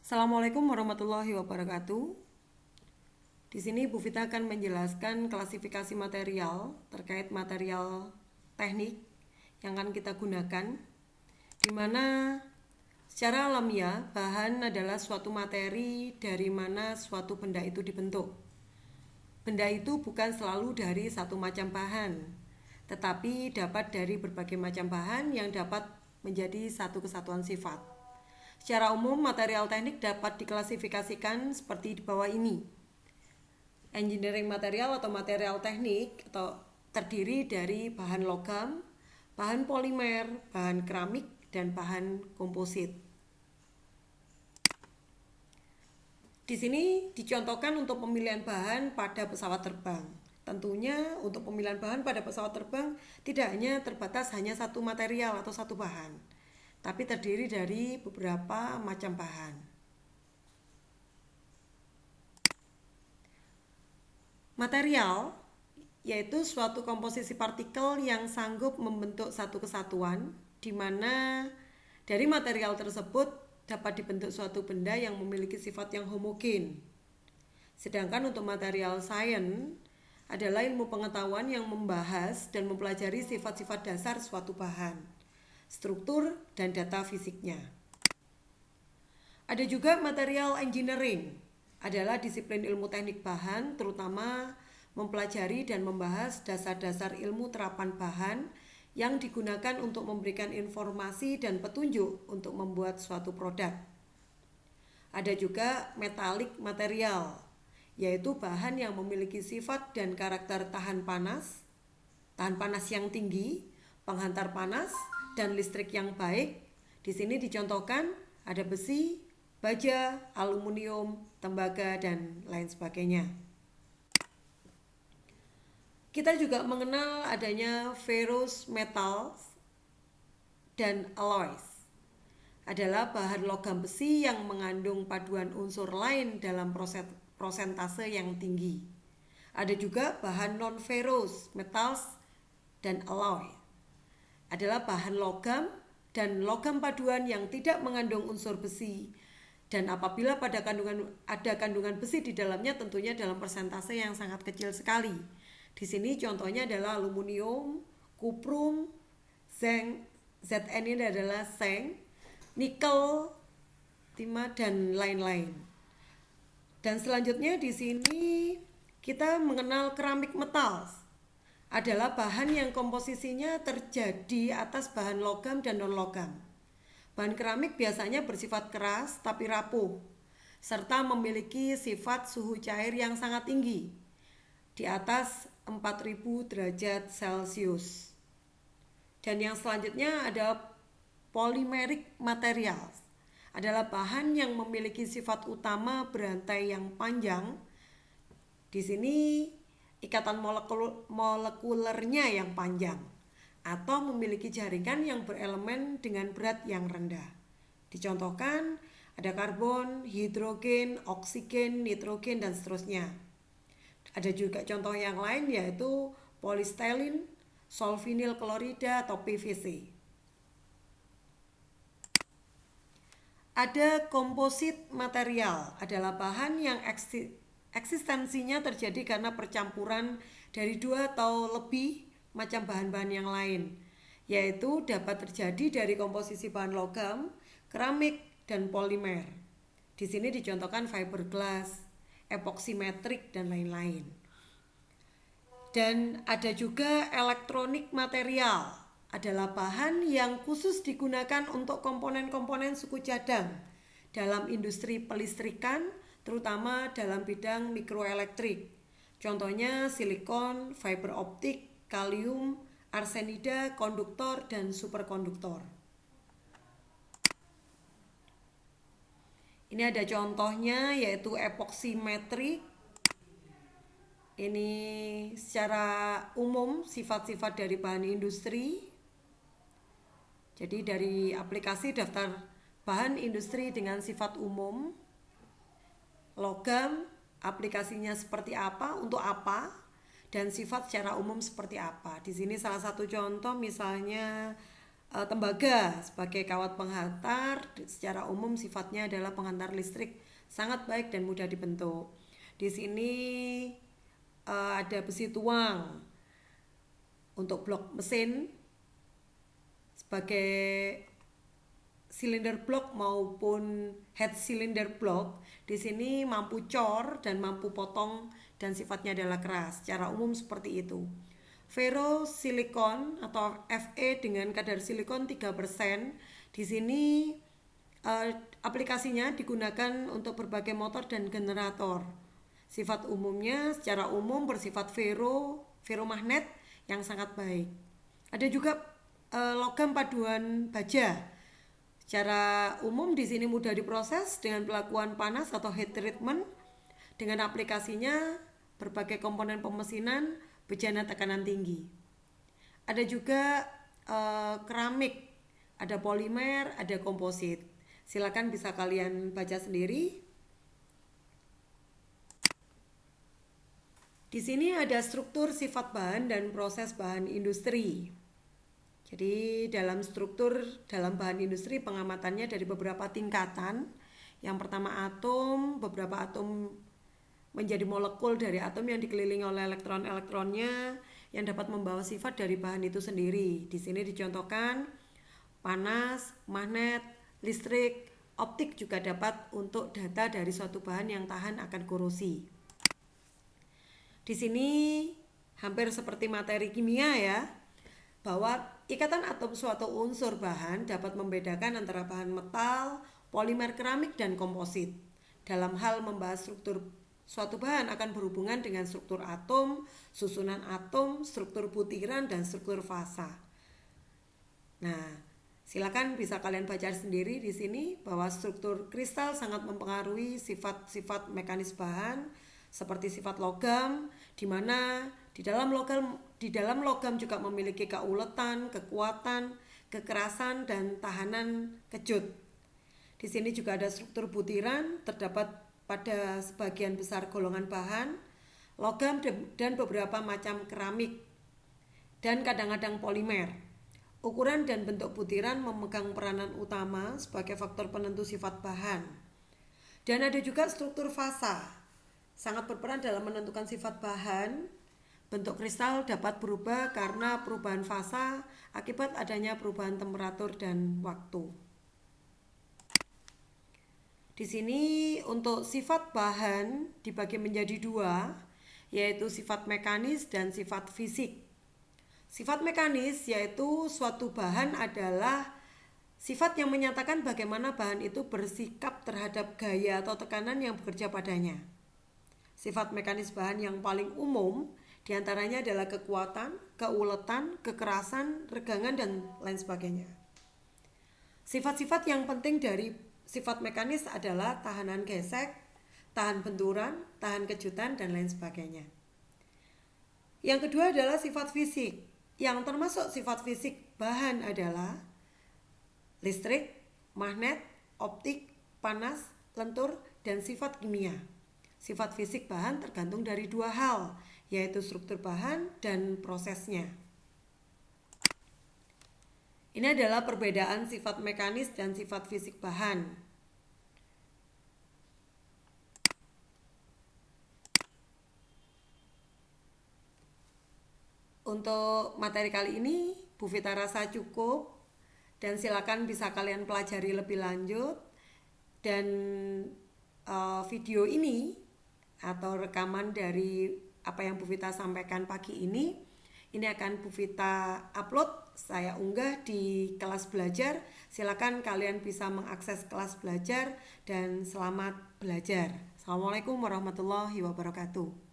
Assalamualaikum warahmatullahi wabarakatuh. Di sini Bu Vita akan menjelaskan klasifikasi material terkait material teknik yang akan kita gunakan, di mana secara alamiah bahan adalah suatu materi dari mana suatu benda itu dibentuk. Benda itu bukan selalu dari satu macam bahan, tetapi dapat dari berbagai macam bahan yang dapat menjadi satu kesatuan sifat. Secara umum, material teknik dapat diklasifikasikan seperti di bawah ini. Engineering material atau material teknik atau terdiri dari bahan logam, bahan polimer, bahan keramik, dan bahan komposit. Di sini dicontohkan untuk pemilihan bahan pada pesawat terbang. Tentunya untuk pemilihan bahan pada pesawat terbang tidak hanya terbatas hanya satu material atau satu bahan, tapi terdiri dari beberapa macam bahan. Material yaitu suatu komposisi partikel yang sanggup membentuk satu kesatuan, di mana dari material tersebut dapat dibentuk suatu benda yang memiliki sifat yang homogen. Sedangkan untuk material science adalah ilmu pengetahuan yang membahas dan mempelajari sifat-sifat dasar suatu bahan, struktur, dan data fisiknya. Ada juga material engineering, adalah disiplin ilmu teknik bahan, terutama mempelajari dan membahas dasar-dasar ilmu terapan bahan yang digunakan untuk memberikan informasi dan petunjuk untuk membuat suatu produk. Ada juga metalik material, yaitu bahan yang memiliki sifat dan karakter tahan panas yang tinggi, penghantar panas, dan listrik yang baik. Di sini dicontohkan ada besi, baja, aluminium, tembaga, dan lain sebagainya. Kita juga mengenal adanya ferrous metals dan alloys. Adalah bahan logam besi yang mengandung paduan unsur lain dalam prosentase yang tinggi. Ada juga bahan non-ferrous metals dan alloy. Adalah bahan logam dan logam paduan yang tidak mengandung unsur besi, dan apabila ada kandungan besi di dalamnya, tentunya dalam persentase yang sangat kecil sekali. Di sini contohnya adalah aluminium, kuprum, zinc, Zn ini adalah seng, nikel, timah, dan lain-lain. Dan selanjutnya di sini kita mengenal keramik metals. Adalah bahan yang komposisinya terjadi atas bahan logam dan non-logam. Bahan keramik biasanya bersifat keras tapi rapuh, serta memiliki sifat suhu cair yang sangat tinggi, di atas 4000 derajat Celcius. Dan yang selanjutnya ada polymeric materials, adalah bahan yang memiliki sifat utama berantai yang panjang. Di sini ikatan molekulernya yang panjang, atau memiliki jaringan yang berelemen dengan berat yang rendah. Dicontohkan ada karbon, hidrogen, oksigen, nitrogen, dan seterusnya. Ada juga contoh yang lain yaitu polystyrene, solvinil klorida, atau PVC. Ada komposit material, adalah bahan yang eksistensinya terjadi karena percampuran dari dua atau lebih macam bahan-bahan yang lain, yaitu dapat terjadi dari komposisi bahan logam, keramik, dan polimer. Di sini dicontohkan fiberglass, epoksimetrik, dan lain-lain. Dan ada juga elektronik material, adalah bahan yang khusus digunakan untuk komponen-komponen suku cadang dalam industri pelistrikan, terutama dalam bidang mikroelektrik. Contohnya silikon, fiber optik, kalium, arsenida, konduktor, dan superkonduktor. Ini ada contohnya yaitu epoksimetrik. Ini secara umum sifat-sifat dari bahan industri. Jadi dari aplikasi daftar bahan industri dengan sifat umum. Logam, aplikasinya seperti apa, untuk apa, dan sifat secara umum seperti apa. Di sini salah satu contoh misalnya tembaga sebagai kawat penghantar secara umum sifatnya adalah penghantar listrik, sangat baik dan mudah dibentuk. Di sini ada besi tuang untuk blok mesin sebagai silinder block maupun head cylinder block. Di sini mampu cor dan mampu potong dan sifatnya adalah keras. Secara umum seperti itu. Ferrosilikon atau Fe dengan kadar silikon 3%. Di sini aplikasinya digunakan untuk berbagai motor dan generator. Sifat umumnya secara umum bersifat ferromagnet yang sangat baik. Ada juga logam paduan baja. Secara umum di sini mudah diproses dengan pelakuan panas atau heat treatment. Dengan aplikasinya berbagai komponen pemesinan bejana tekanan tinggi. Ada juga keramik, ada polimer, ada komposit. Silakan bisa kalian baca sendiri. Di sini ada struktur sifat bahan dan proses bahan industri. Jadi dalam bahan industri pengamatannya dari beberapa tingkatan. Yang pertama atom, beberapa atom menjadi molekul dari atom yang dikelilingi oleh elektron-elektronnya yang dapat membawa sifat dari bahan itu sendiri. Di sini dicontohkan panas, magnet, listrik, optik juga dapat untuk data dari suatu bahan yang tahan akan korosi. Di sini hampir seperti materi kimia ya, bahwa ikatan atom suatu unsur bahan dapat membedakan antara bahan metal, polimer keramik, dan komposit. Dalam hal membahas struktur suatu bahan akan berhubungan dengan struktur atom, susunan atom, struktur butiran, dan struktur fasa. Nah, silakan bisa kalian baca sendiri di sini bahwa struktur kristal sangat mempengaruhi sifat-sifat mekanis bahan seperti sifat logam, di mana di dalam logam juga memiliki keuletan, kekuatan, kekerasan, dan tahanan kejut. Di sini juga ada struktur butiran, terdapat pada sebagian besar golongan bahan, logam dan beberapa macam keramik, dan kadang-kadang polimer. Ukuran dan bentuk butiran memegang peranan utama sebagai faktor penentu sifat bahan. Dan ada juga struktur fasa, sangat berperan dalam menentukan sifat bahan. Bentuk kristal dapat berubah karena perubahan fasa akibat adanya perubahan temperatur dan waktu. Di sini untuk sifat bahan dibagi menjadi dua, yaitu sifat mekanis dan sifat fisik. Sifat mekanis yaitu suatu bahan adalah sifat yang menyatakan bagaimana bahan itu bersikap terhadap gaya atau tekanan yang bekerja padanya. Sifat mekanis bahan yang paling umum diantaranya adalah kekuatan, keuletan, kekerasan, regangan, dan lain sebagainya. Sifat-sifat yang penting dari sifat mekanis adalah tahanan gesek, tahan benturan, tahan kejutan, dan lain sebagainya. Yang kedua adalah sifat fisik. Yang termasuk sifat fisik bahan adalah listrik, magnet, optik, panas, lentur, dan sifat kimia. Sifat fisik bahan tergantung dari dua hal, yaitu struktur bahan dan prosesnya. Ini adalah perbedaan sifat mekanis dan sifat fisik bahan. Untuk materi kali ini, Bu Vita rasa cukup dan silakan bisa kalian pelajari lebih lanjut. Dan video ini atau rekaman dari apa yang Bu Vita sampaikan pagi ini akan Bu Vita upload, saya unggah di kelas belajar. Silakan kalian bisa mengakses kelas belajar dan selamat belajar. Assalamualaikum warahmatullahi wabarakatuh.